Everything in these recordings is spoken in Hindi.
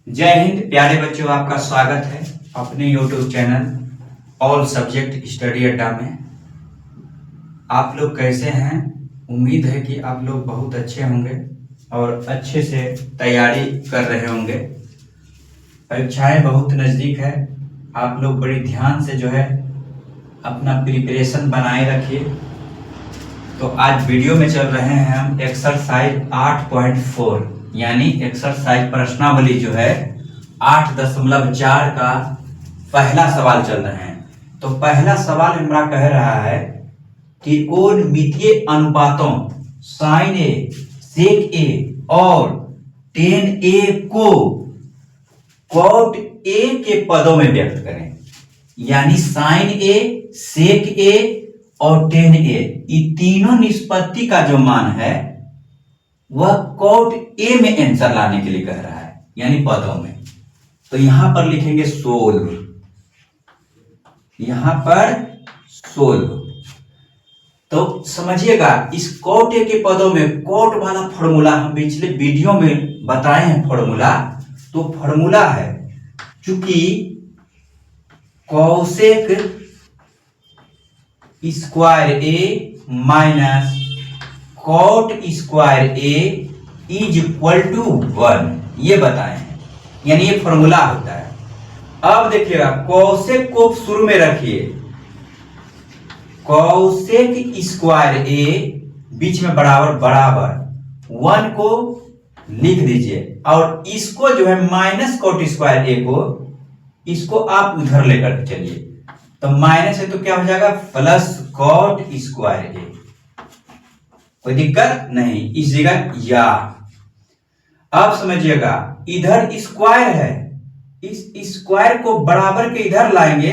जय हिंद प्यारे बच्चों, आपका स्वागत है अपने YouTube channel all subject study अड्डा में। आप लोग कैसे हैं? उम्मीद है कि आप लोग बहुत अच्छे होंगे और अच्छे से तैयारी कर रहे होंगे। परीक्षाएं बहुत नज़दीक है, आप लोग बड़ी ध्यान से जो है अपना प्रिपरेशन बनाए रखिए। तो आज वीडियो में चल रहे हैं हम एक्सरसाइज 8.4 यानी एक्सरसाइज प्रश्नावली जो है 8.4 का पहला सवाल चल रहे हैं। तो पहला सवाल हमारा कह रहा है त्रिकोणमितीय अनुपातों sin a, sec a और tan a को cot a के पदों में व्यक्त करें। यानी sin a, sec a और tan a, ये तीनों निष्पत्ति का जो मान है वह cot a में आंसर लाने के लिए कह रहा है, यानी पदों में। तो यहां पर लिखेंगे सोल्व, यहां पर सोल्व। तो समझिएगा इस cot a के पदों में cot वाला फॉर्मूला हम पिछले वीडियो में बताए हैं फॉर्मूला। तो फॉर्मूला है चूंकि cosec square A minus cot square A is equal to 1, ये बताए हैं, यानी ये फॉर्मूला होता है। अब देखिएगा cosec को शुरू में रखिए, cosec स्क्वायर ए बीच में बराबर बराबर 1 को लिख दीजिए और इसको जो है माइनस cot स्क्वायर ए को इसको आप उधर लेकर चलिए। तो माइनस है तो क्या हो जाएगा प्लस cot स्क्वायर ए, कोई दिक्कत नहीं, इस जगह या। अब समझिएगा इधर स्क्वायर है, इस स्क्वायर को बराबर के इधर लाएंगे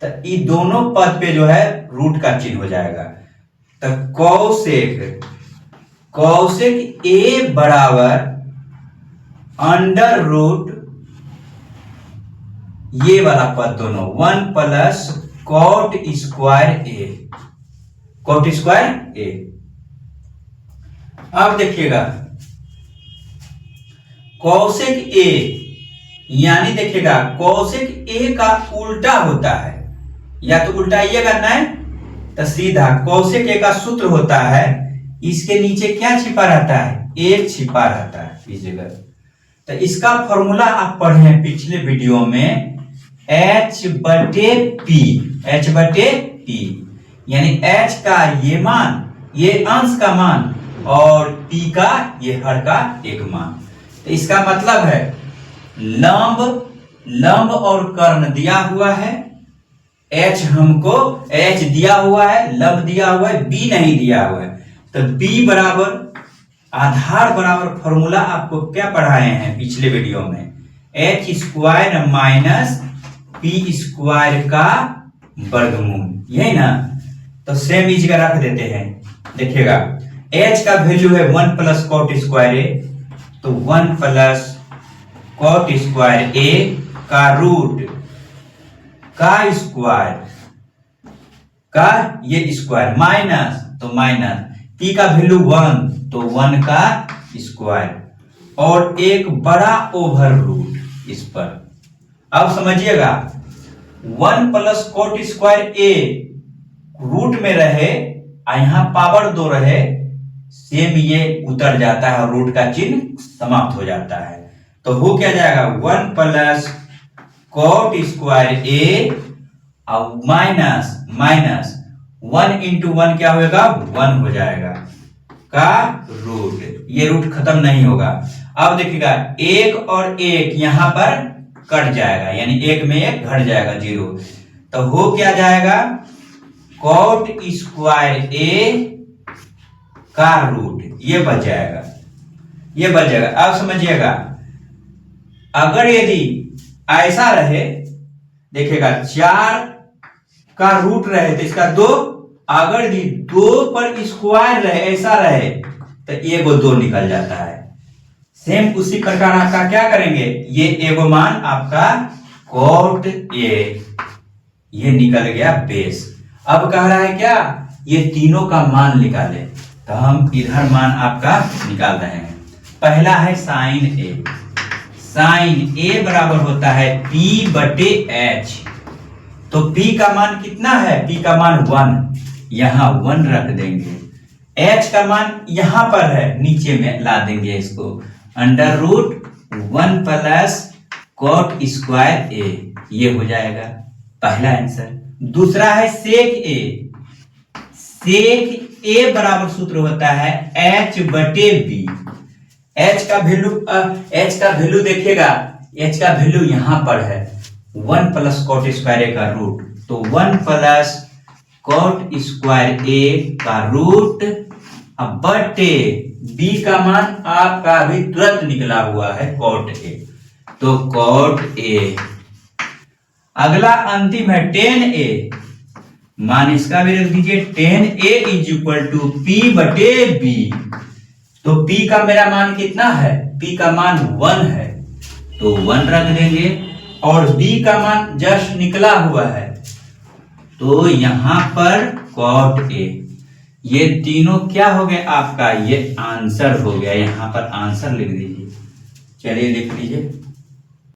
तो ये दोनों पद पे जो है रूट का चिन्ह हो जाएगा। तो cosec ए बराबर अंडर रूट ये वाला पद दोनों 1 प्लस cot स्क्वायर ए, cot स्क्वायर ए। अब देखिएगा cosec ए यानी देखिएगा cosec ए का उल्टा होता है, या तो उल्टाइएगा नहीं तो सीधा cosec ए का सूत्र होता है, इसके नीचे क्या छिपा रहता है, एक छिपा रहता है इस जगह। तो इसका फॉर्मूला आप पढ़े हैं पिछले वीडियो में h बटे p, यानी h का ये मान, ये अंश का मान और p का ये हर का एक मान। तो इसका मतलब है लंब और कर्ण दिया हुआ है, h हमको h दिया हुआ है, लंब दिया हुआ है, b नहीं दिया हुआ है। तो b बराबर आधार बराबर फॉर्मूला आपको क्या पढ़ाए हैं पिछले वीडियो में, h square minus p square का वर्गमूल, यही ना। तो सेम इस जगह रख देते हैं। देखिएगा h का वैल्यू है 1 प्लस cot स्क्वायर ए, तो 1 प्लस cot स्क्वायर ए का रूट का स्क्वायर का ये स्क्वायर माइनस, तो माइनस p का वैल्यू 1 तो 1 का स्क्वायर और एक बड़ा ओवर रूट इस पर। अब समझिएगा 1 प्लस cot स्क्वायर ए रूट में रहे और यहां पावर 2 रहे, सेम ये उतर जाता है और रूट का चिन्ह समाप्त हो जाता है। तो हो क्या जाएगा 1 प्लस cot स्क्वायर ए और माइनस 1 इंटू 1 क्या होगा 1 हो जाएगा का रूट, ये रूट खत्म नहीं होगा। अब देखिएगा 1 और 1 यहां पर कट जाएगा, यानी 1 में 1 घट जाएगा 0। तो हो क्या जाएगा cot स्क्वायर ए का रूट, ये बच जाएगा, अब समझिएगा अगर यदि ऐसा रहे, देखिएगा 4 का रूट रहे तो इसका 2, अगर यदि 2 पर स्क्वायर रहे ऐसा रहे तो एगो 2 निकल जाता है। सेम उसी प्रकार आपका क्या करेंगे, ये एगो मान आपका cot ए ये निकल गया बेस। अब कह रहा है क्या, ये तीनों का मान निकाले, तो हम इधर मान आपका निकाल रहे हैं। पहला है sin a, साइन ए बराबर होता है P बटे H। तो P का मान कितना है? P का मान 1, यहां 1 रख देंगे। H का मान यहां पर है, नीचे में ला देंगे इसको, under root 1 plus cot square A, ये हो जाएगा पहला आंसर। दूसरा है सेक ए। सेक ए बराबर सूत्र होता है H बटे बी। H का वैल्यू देखिएगा, H का वैल्यू यहां पर है 1 प्लस कॉट स्क्वायर ए का रूट, तो 1 प्लस कॉट स्क्वायर ए का रूट, अब बटे बी का मान आपका अभी तुरंत निकला हुआ है कॉट ए, तो कॉट ए। अगला अंतिम है टेन ए, मान इसका भी रख दीजिए, tan A is equal to P बटे बी। तो P का मेरा मान कितना है? P का मान 1 है, तो 1 रख देंगे, और B का मान जस्ट निकला हुआ है, तो यहां पर कॉट A। ये तीनों क्या हो गए आपका? ये आंसर हो गया, यहां पर आंसर लिख दीजिए। चलिए लिख लीजिए।